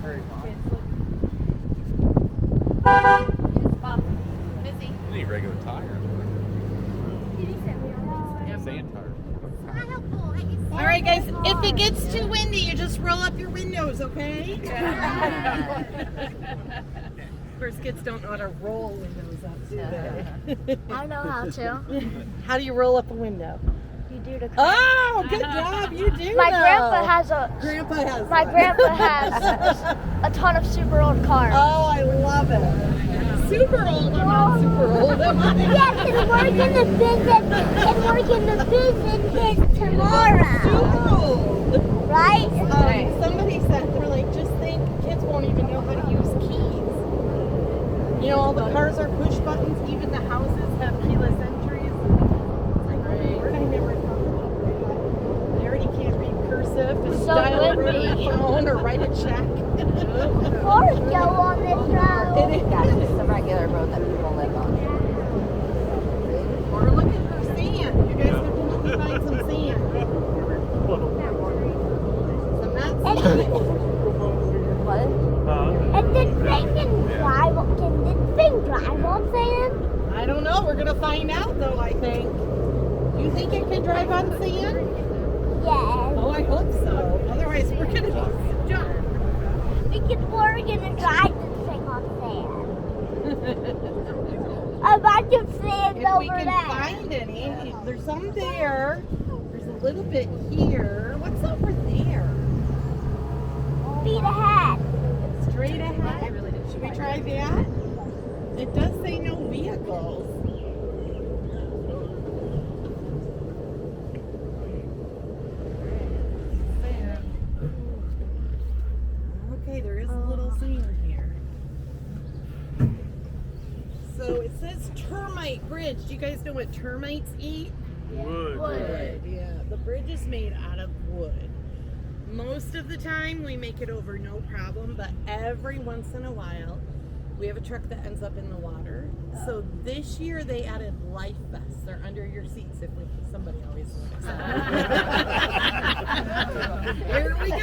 very fun. Busy. You need regular tires. Sand tires. All right, guys, if it gets too windy, you just roll up your windows, okay? Of course, kids don't know how to roll windows up, do they? I know how to. How do you roll up a window? You do the. Oh, good job, you do My know. grandpa has a. Grandpa has My one. grandpa has a ton of super old cars. Oh, I love it. Super old, I'm not super old, am I? Yes, and we're gonna visit his tomorrow. Super old. Right? Somebody said, they're like, just think, kids won't even know how to use keys. You know, all the cars are push buttons, even the houses have keyless entries. It's like, word I never thought about. They already can't read cursive and So dial a windy. phone or write a check. Cars go on this road. It is. That's just a regular road that people live on. We're looking for sand. You guys have to help me find some sand. Some not sand. What? And this thing can drive on sand? I don't know. We're going to find out, though, I think. You think it can drive on sand? Yes. Oh, I hope so. Otherwise, we're going to jump. Because we're gonna drive this thing on sand. A bunch of sand If we over can there. find any. There's some there. There's a little bit here. What's over there? Speed ahead. Straight ahead. Should we try that? It does say no vehicles. Okay, there is a little sand here. So it says Termite Bridge. Do you guys know what termites eat? Wood. Yeah, the bridge is made out of wood. Most of the time we make it over no problem, but every once in a while we have a truck that ends up in the water. So this year they added life vests. They're under your seats if somebody always looks. Here we go.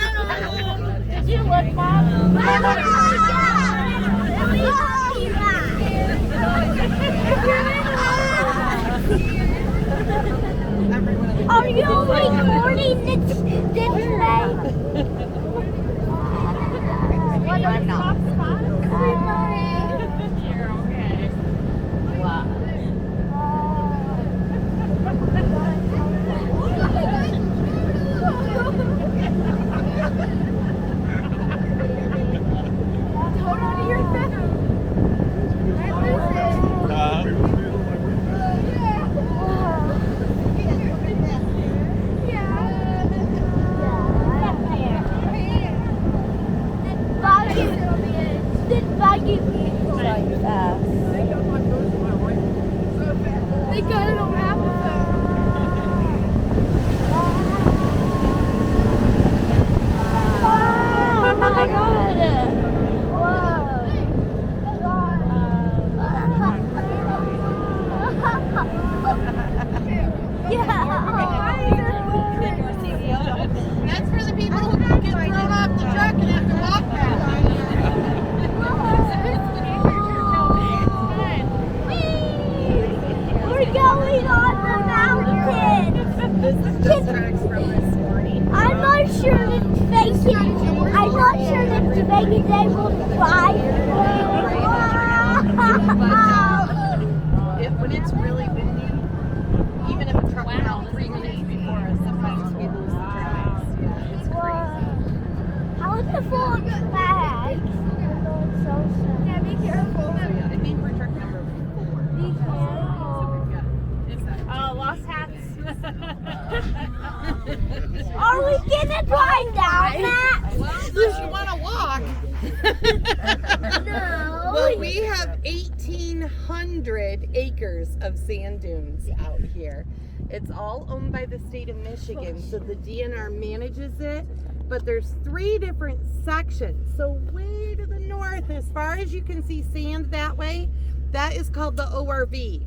Did you look, Mom? Are you recording this way? I'm not. You're okay. Wow. Hold on to your phone. They got it on Apple Oh my God! That's for the people who get thrown off the truck and have to walk back. We're going on the mountain. This is just tracks from this morning. I'm not sure that Faith is able to fly. When it's really windy, even if a truck went out 3 minutes before us, sometimes we lose the tracks. Yeah, it's crazy. How is the phone back? Yeah, be careful. So, yeah, I think we're truck number 4. Be careful. Lost hats. Are we gonna drive down that? Well, unless you want to walk. No. Well, we have 1,800 acres of sand dunes out here. It's all owned by the state of Michigan, so the DNR manages it. But there's 3 different sections. So way to the north, as far as you can see sand that way, that is called the ORV.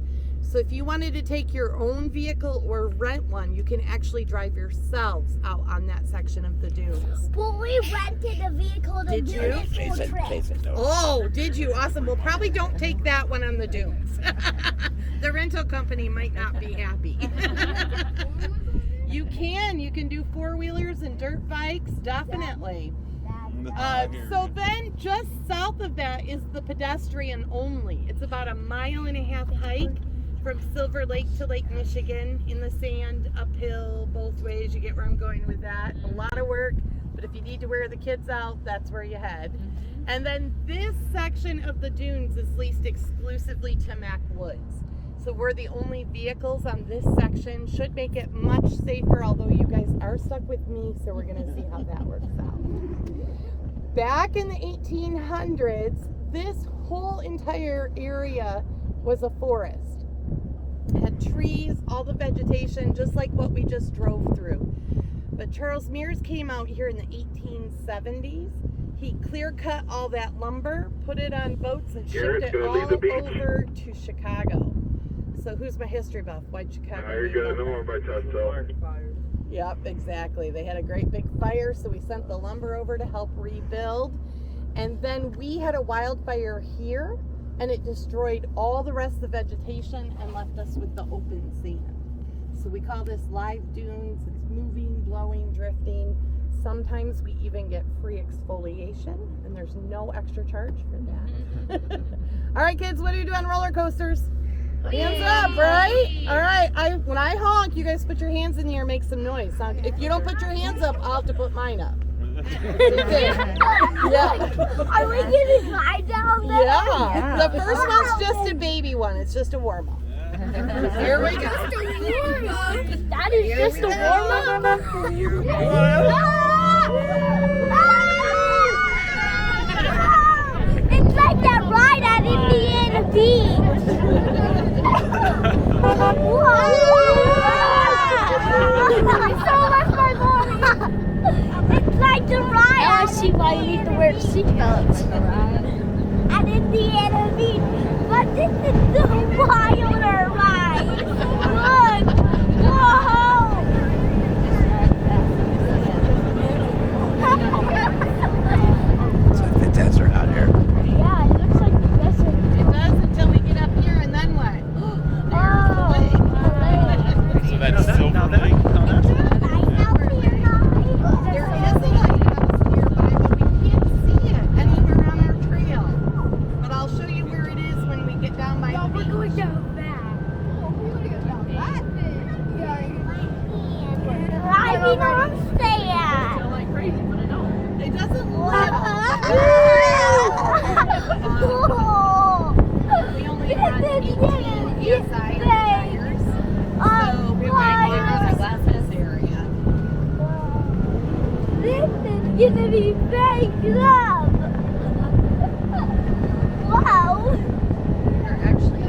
So if you wanted to take your own vehicle or rent one, you can actually drive yourselves out on that section of the dunes. Well, we rented a vehicle to Did do you? this whole trip. Oh, did you? Awesome. Well, probably don't take that one on the dunes. The rental company might not be happy. You can do four-wheelers and dirt bikes, definitely. So then just south of that is the pedestrian only. It's about 1.5 mile hike from Silver Lake to Lake Michigan in the sand, uphill, both ways. You get where I'm going with that. A lot of work, but if you need to wear the kids out, that's where you head. And then this section of the dunes is leased exclusively to Mac Woods. So we're the only vehicles on this section. Should make it much safer, although you guys are stuck with me, so we're gonna see how that works out. Back in the 1800s, this whole entire area was a forest. It had trees, all the vegetation, just like what we just drove through. But Charles Mears came out here in the 1870s. He clear cut all that lumber, put it on boats, and shipped it all over to Chicago. So who's my history buff? Why'd Chicago? You're gonna know about that. Yep, exactly. They had a great big fire, so we sent the lumber over to help rebuild. And then we had a wildfire here, and it destroyed all the rest of the vegetation and left us with the open sand. So we call this live dunes. It's moving, blowing, drifting. Sometimes we even get free exfoliation, and there's no extra charge for that. All right, kids, what do you do on roller coasters? Hands up, right? All right. When I honk, you guys put your hands in the air, make some noise. If you don't put your hands up, I'll have to put mine up. Yeah. Are we getting high down there? Yeah. The first one's just a baby one. It's just a warm up. Here we go. That is just a warm up. It's like that ride at Indiana Beach. It's like the ride. I see why you need to wear seatbelts. At Indiana Beach. But this is the wilder ride. Look. Whoa. It's like the desert out here. Yeah, it looks like the desert. It does until we get up here, and then what? So that's Silver Lake. There is a lighthouse nearby, but we can't see it anywhere on our trail. But I'll show you where it is when we get down by the beach. We're going down that. Driving on sand. Like crazy, but I know. It doesn't look we only run 18 PSI tires. So we might get on the glasses area. This is gonna be very love. Wow. They're actually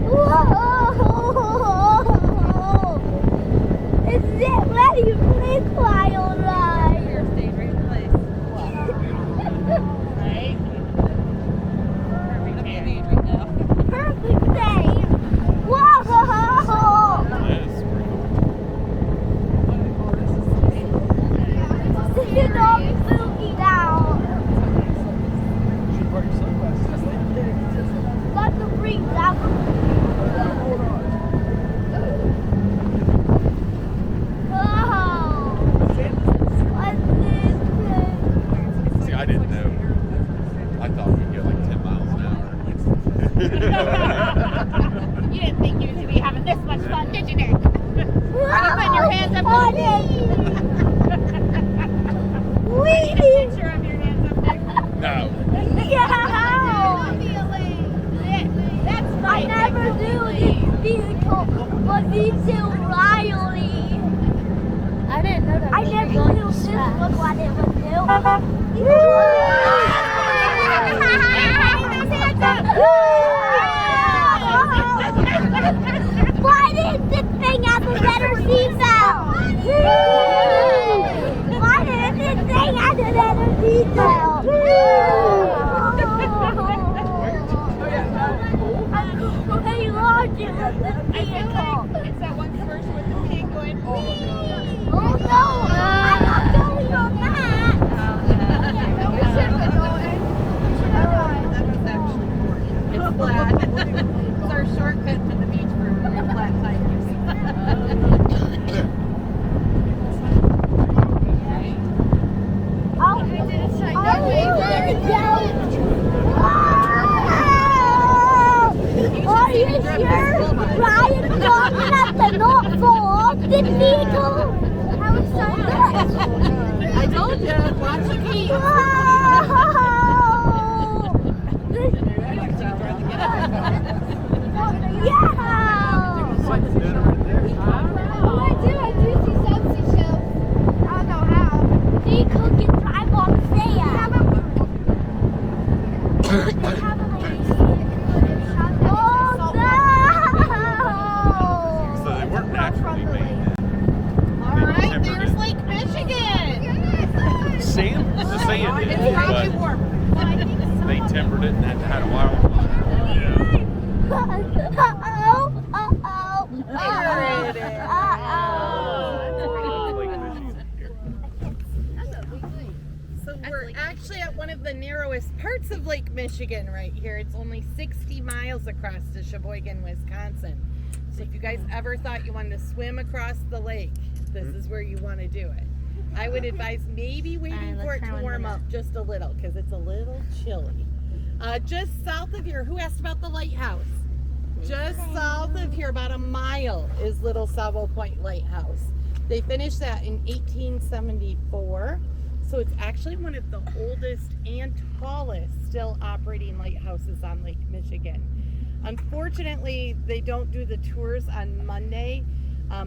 Whoa. Is it ready for this wild ride? You're staying right in place. Right? Perfect day right now. Perfect day. Whoa. This is all spooky now. Let the breeze out. Oh. What's this? See, I didn't know. I thought we'd go like 10 miles an hour. You didn't think you would be having this much fun, did you, Nick? Putting your hands up. Wee! Picture of your hands up there. No. Yeah! That's I never knew this vehicle would be so Riley. I didn't know that. I never knew this was what it would do. Why did this thing have a better seatbelt? Why did this thing have a better So they weren't naturally made. All right, there's Lake Michigan. Sand? The sand is, It's probably but warm. they timbered it and then had a wildfire. There it is. So we're actually at one of the narrowest parts of Lake Michigan right here. It's only 60 miles across to Sheboygan, Wisconsin. So if you guys ever thought you wanted to swim across the lake, this is where you want to do it. I would advise maybe waiting for it to warm up just a little because it's a little chilly. Just south of here, who asked about the lighthouse? Just south of here, about a mile, is Little Savo Point Lighthouse. They finished that in 1874. So it's actually one of the oldest and tallest still operating lighthouses on Lake Michigan. Unfortunately, they don't do the tours on Monday.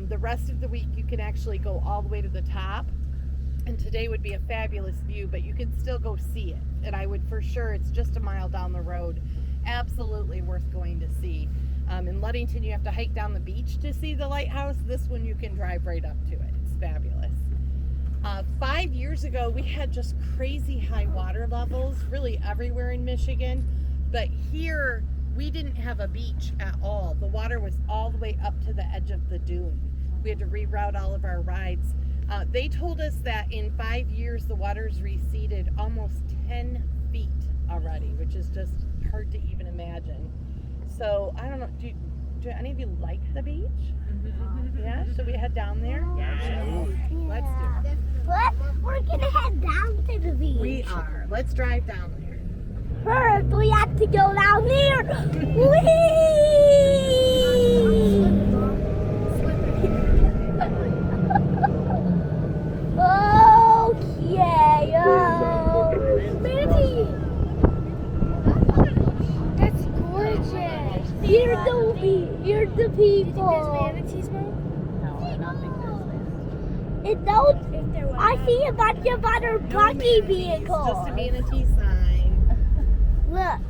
The rest of the week you can actually go all the way to the top. And today would be a fabulous view, but you can still go see it. And I would for sure, it's just a mile down the road. Absolutely worth going to see. In Ludington, you have to hike down the beach to see the lighthouse. This one you can drive right up to it. It's fabulous. 5 years ago, we had just crazy high water levels, really everywhere in Michigan. But here, we didn't have a beach at all. The water was all the way up to the edge of the dune. We had to reroute all of our rides. They told us that in 5 years, the water's receded almost 10 feet already, which is just hard to even imagine. So, I don't know, do any of you like the beach? Yeah? Should we head down there? Yeah. Let's do it. What? We're gonna head down to the beach. We are. Let's drive down there. First, we have to go down there. Whee! Okay. Manatee. That's gorgeous. Here's the people. Manatees move? No, I don't think there's It don't. I see a bunch of other buggy It's vehicles. just a manatee sign. Look.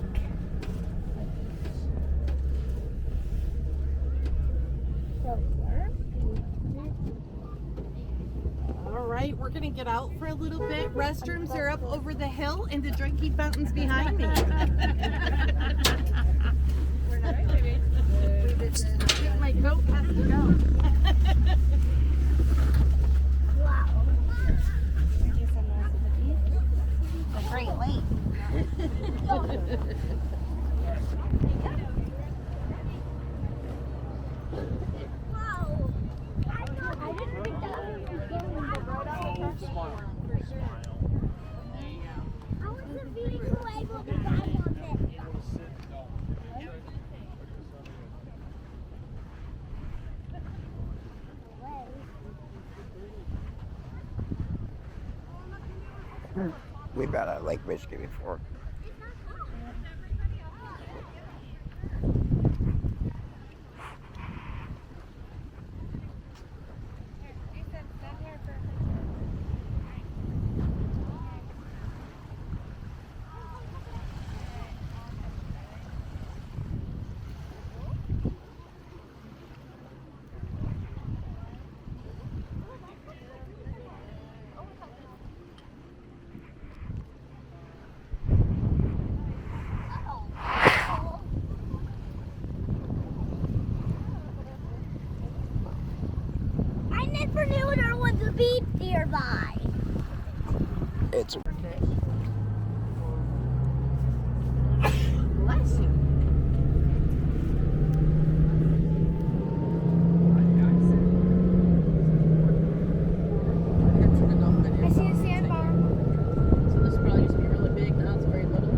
All right, we're gonna get out for a little bit. Restrooms are up over the hill, and the drinking fountain's behind me. We're not kidding. I think my goat has to go. Wow. The Great Lake. Wow. I didn't think that was How was the vehicle able to drive on this? We've been at Lake Michigan before. I never knew there was a beach nearby. It's Bless you. I see a sandbar. So this probably used to be really big, now it's very little.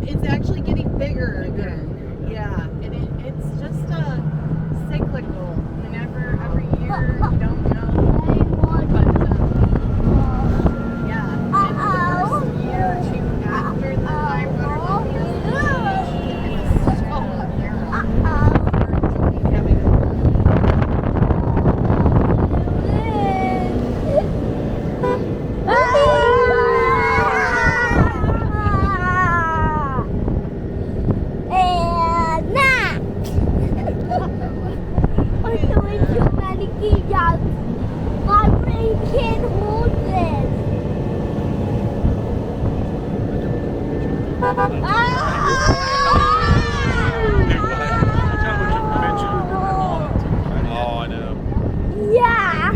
It's actually getting bigger again. Yeah, and it's just cyclical. Whenever, every year, you don't know. But yeah, and the first year or two after the high water level, it's so Oh, I know. Yeah.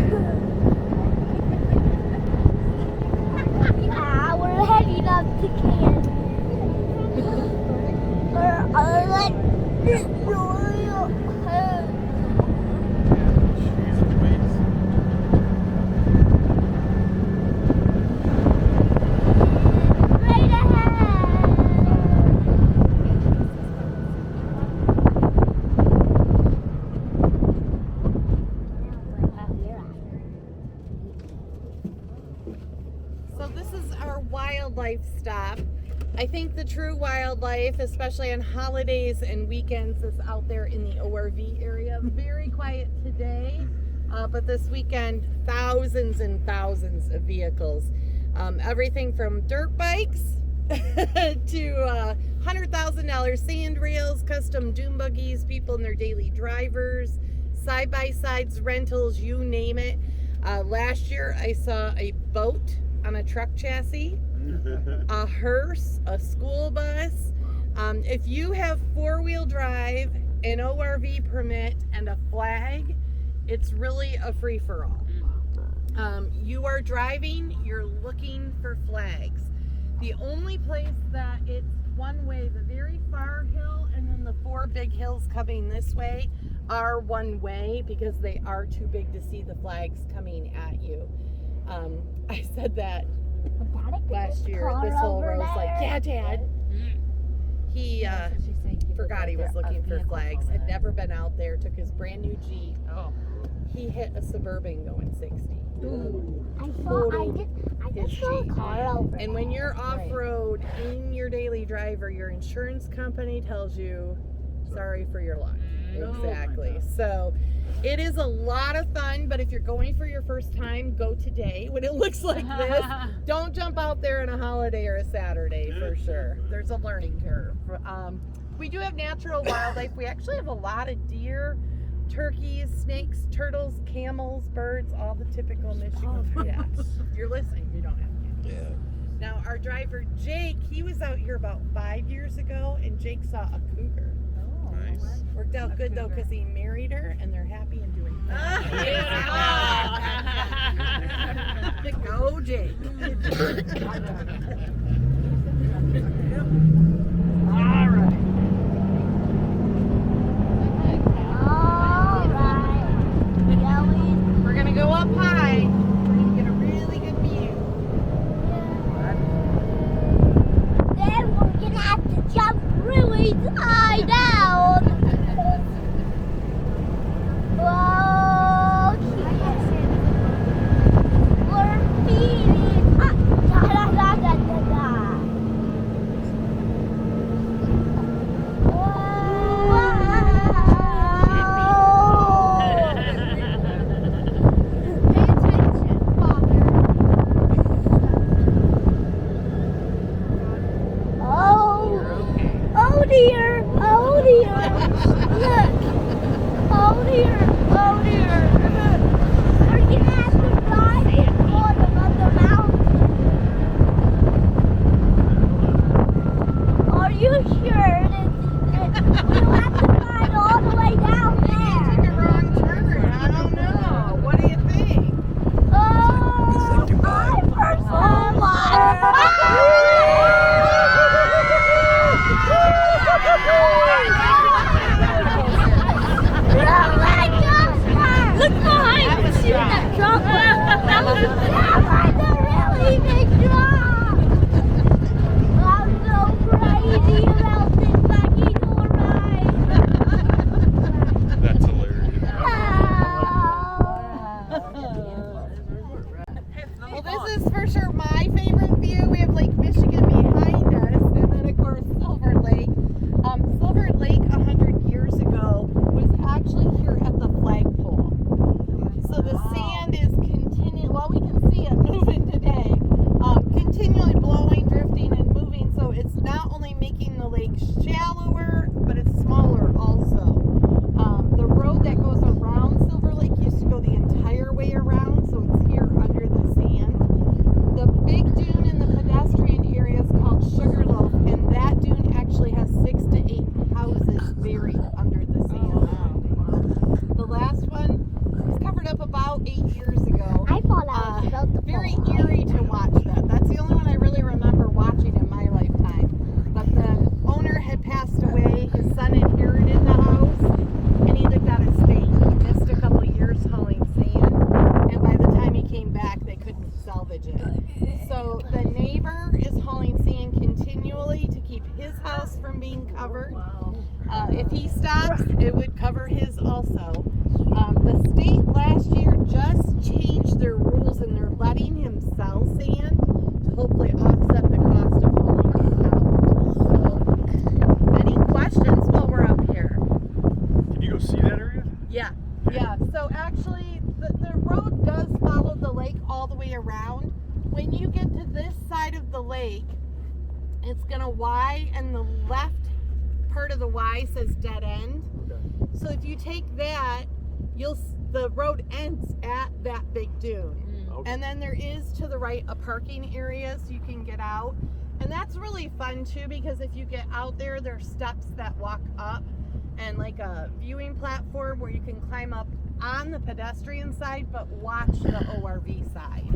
Yeah, we're heading up to Kansas. Right ahead. So this is our wildlife stop. I think the true wildlife, especially on holidays and weekends, is out there in the ORV area. Very quiet today, but this weekend, thousands and thousands of vehicles. Everything from dirt bikes to $100,000 sand rails, custom dune buggies, people in their daily drivers, side-by-sides, rentals, you name it. Last year, I saw a boat on a truck chassis, a hearse, a school bus. If you have four-wheel drive, an ORV permit, and a flag, it's really a free-for-all. You are driving, you're looking for flags. The only place that it's one way, the very far hill and then the four big hills coming this way are one way because they are too big to see the flags coming at you. I said that last year. This whole row was like, yeah, Dad. He forgot he was looking for flags. Had never been out there. Took his brand new Jeep. Oh. He hit a Suburban going 60. I just saw a car over And when you're off-road in your daily driver, your insurance company tells you, sorry for your luck. Exactly. So it is a lot of fun, but if you're going for your first time, go today when it looks like this. Don't jump out there on a holiday or a Saturday for sure. There's a learning curve. We do have natural wildlife. We actually have a lot of deer, turkeys, snakes, turtles, camels, birds, all the typical Michigan. Yeah. You're listening. You don't have to. Yeah. Now, our driver, Jake, he was out here about 5 years ago, and Jake saw a cougar. Nice. Worked out good, though, because he married her, and they're happy and doing fine. Go, Jake. All right. We're going to go up high. We're going to get a really good view. Then we're gonna have to jump really high down. Whoa, we're feeling up. Da da da da da da. Oh dear, oh dear, look, oh dear, oh dear, look, we're gonna have to ride the bottom of the mountain. Are you sure we'll have to ride all the way down there? Took a wrong turn. I don't know. What do you think? Oh, I'm for so much. Look behind you! See that drop? That was a really big drop! I'm so crazy about this buggy door ride! That's hilarious. Well, this is for sure my favorite view. We have Lake Michigan behind us, and then of course Silver Lake. Silver Lake 100 years ago was actually here at the flagpole. So the sand is continually, well, we can see it moving today, continually blowing, drifting, and moving. So it's not only making the lake shallower, but it's smaller also. The road that goes around Silver Lake used to go the entire way around, so it's here under the sand. The big dune in the pedestrian area is called Sugarloaf, and that covered. If he stops, it would cover his also. The state last year just changed their rules and they're letting him sell sand to hopefully offset the cost of hauling it out. So, any questions while we're up here? Can you go see that area? Yeah. So actually, the road does follow the lake all the way around. When you get to this side of the lake, it's gonna Y, and the left part of the Y says dead end. Okay. So if you take that, the road ends at that big dune. Okay. And then there is to the right a parking area so you can get out. And that's really fun too, because if you get out there, there's steps that walk up and like a viewing platform where you can climb up on the pedestrian side but watch the ORV side.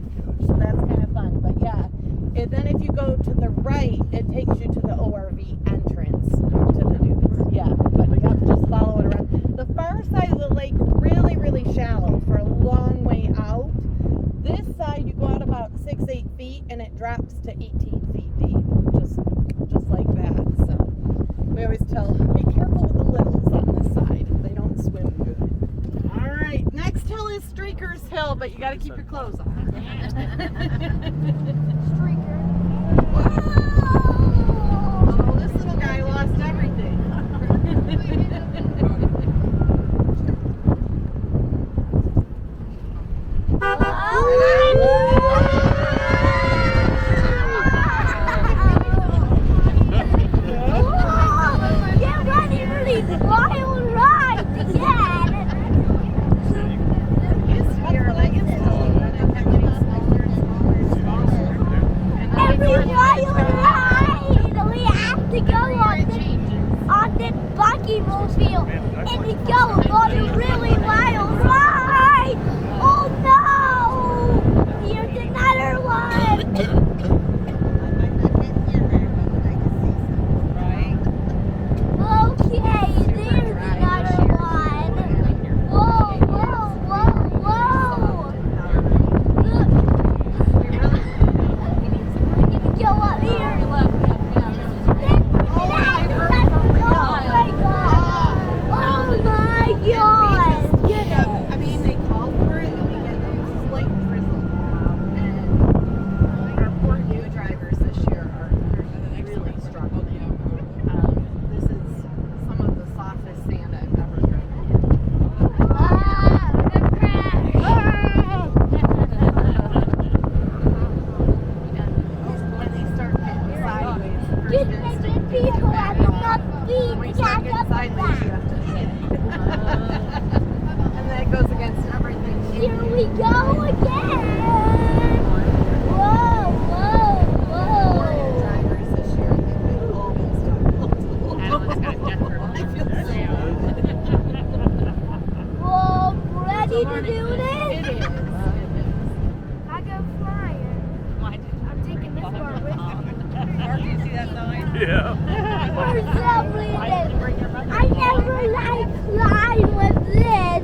So that's kind of fun. But yeah, and then if you go to the right, it takes you to the ORV entrance to the dunes. Yeah, but you have to just follow it around. The far side of the lake, really, really shallow for a long way out. This side, you go out about 6-8 feet and it drops to 18 feet deep, just like that. So we always tell, be careful with the littles on this side. They don't swim good. All right, next hill is Streaker's Hill, but you got to keep your clothes on. Streaker. Oh, this little guy lost everything. Get ready for these wild rides again. Every wild ride we have to go on this buggy mobile and we go on a really wild ride. Oh no! Here's another one. Okay, there's another one. Whoa, whoa, whoa, whoa. Look. We're gonna go up here. Oh my god. Oh my god. I mean, they call for it and we get slight drizzle. And our poor new drivers this year are really struggling. This is some of the softest sand I've ever driven. When they start hitting sideways, the Get first the instinct is people to back at the up. must be When you to start catch getting up with sideways, you that. have to hit. And that goes against everything. Here we go again. Whoa, whoa, whoa. Drivers this year, I think they've all been stuck. I feel so Whoa, ready to do It this? is. I go flying. I'm taking this far with me. Yeah. For some reason, I never like flying with this.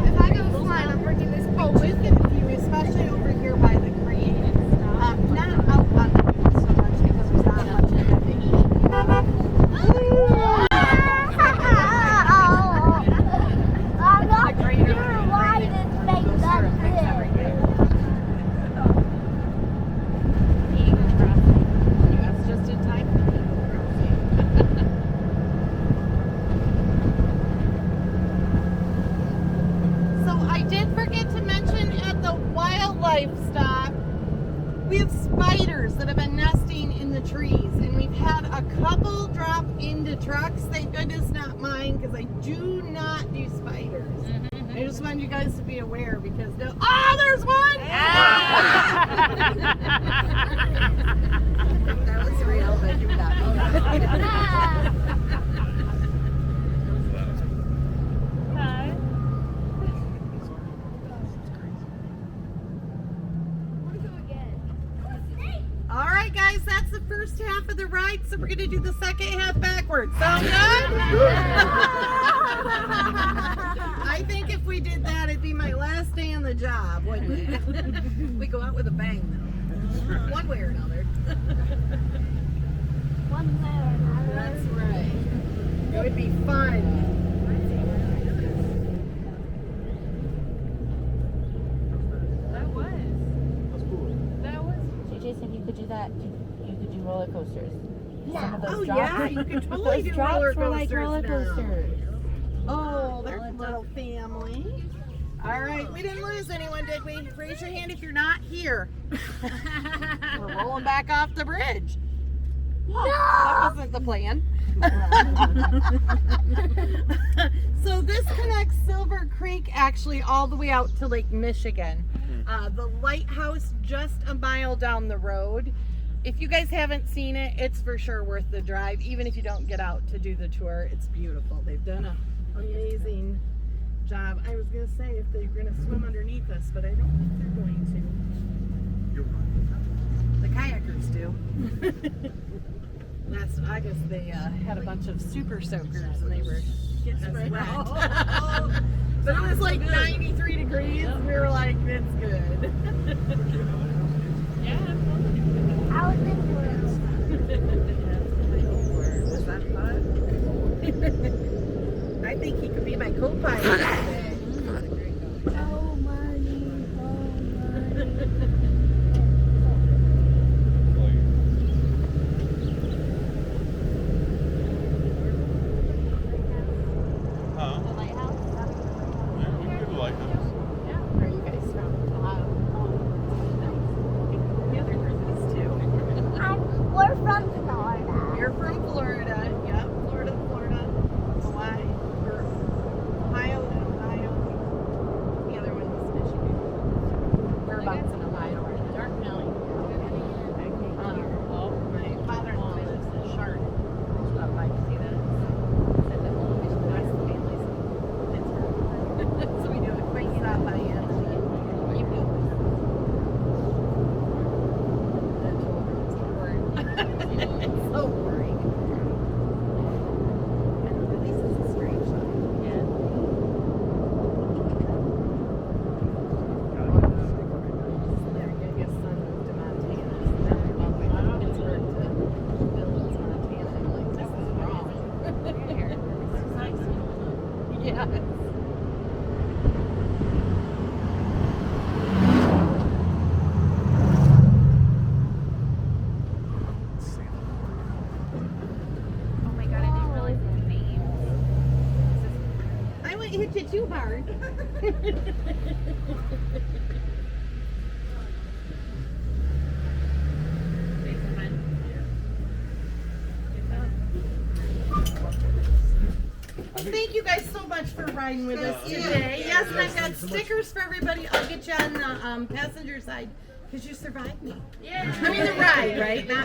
If I go flying, I'm bringing this Oh, we've got a few, especially over here by the creek. Not out on the beach so much because there's not much of it to eat. I'm not sure why this makes up this. That's just in time. So I did forget to mention at the wildlife stop, we have spiders that have been nesting in the trees, and we've had a couple drop into trucks. Thank goodness not mine, because I do not do spiders. I just wanted you guys to be aware because oh, there's one! That was real, but you got me. All right, guys, that's the first half of the ride, so we're going to do the second half backwards. Sound good? I think if we did that, it'd be my last day on the job, wouldn't it? We go out with a bang, though. One way or another. One way or another. That would be fun. That was. JJ said you could do that. You could do roller coasters. Some of those Oh drops. yeah, you could totally Those do drops roller were like coasters roller now. coasters. Oh, there's a little family. All right, we didn't lose anyone, did we? Raise your hand if you're not here. We're rolling back off the bridge. No! That wasn't the plan. So this connects Silver Creek actually all the way out to Lake Michigan. The lighthouse just a mile down the road. If you guys haven't seen it, it's for sure worth the drive. Even if you don't get out to do the tour, it's beautiful. They've done an amazing job. I was going to say if they're going to swim underneath us, but I don't think they're going to. The kayakers do. Last August, they had a bunch of super soakers and they were getting us wet. But it was like 93 degrees. We were like, it's good. I was in world. Was that fun? I think he could be my co-pilot today. Oh, money. Huh? The lighthouse. Yeah, we could like this. Where are you guys from? The other group is too. We're from Florida. You're from Florida. Yep, Florida. Hawaii. Or Ohio. The other one was Michigan. Whereabouts in Ohio? Dark Valley. My father-in-law lives in Charlotte. Stop by to see that. Said that the rest of the family's in Pittsburgh. So we do a quick stop by and keep going. It's so boring. And at least it's a straight shot. Yeah. Their youngest son moved to Montana. So now we're all the way from Pittsburgh to Billings, Montana. I'm like, this is wrong. Yes. Oh my god, I didn't realize the name. I wouldn't hit you too hard. Thank you guys so much for riding with us today. Yes, and I've got stickers for everybody. I'll get you on the passenger side because you survived me. Yeah. I mean the ride, right? Not